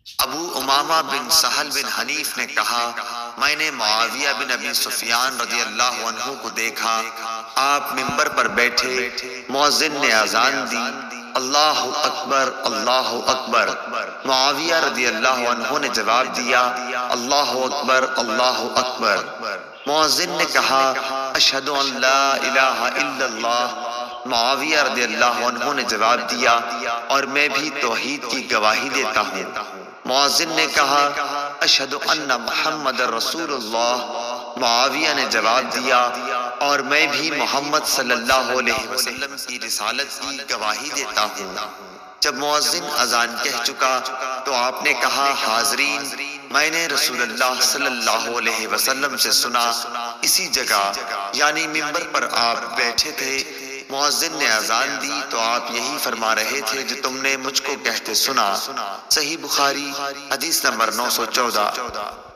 ابو امامہ بن سہل بن حنیف نے کہا، میں نے معاویہ بن ابی سفیان رضی اللہ عنہ کو دیکھا، آپ ممبر پر بیٹھے، مؤذن نے اذان دی، اللہ اکبر اللہ اکبر۔ معاویہ رضی اللہ عنہ نے جواب دیا، اللہ اکبر اللہ اکبر۔ مؤذن نے کہا، اشہد ان لا الہ الا اللہ۔ معاویہ رضی اللہ عنہ نے جواب دیا، اور میں بھی توحید کی گواہی دیتا ہوں۔ مؤذن نے کہا، اشہد ان محمد رسول اللہ۔ معاویہ نے جواب دیا، اور میں بھی محمد صلی اللہ علیہ وسلم کی رسالت کی گواہی دیتا ہوں۔ جب مؤذن اذان کہہ چکا تو آپ نے کہا، حاضرین، میں نے رسول اللہ صلی اللہ علیہ وسلم سے سنا، اسی جگہ یعنی ممبر پر آپ بیٹھے تھے، مؤذن نے اذان دی تو آپ یہی فرما رہے تھے جو تم نے مجھ کو کہتے سنا۔ صحیح بخاری حدیث نمبر 914۔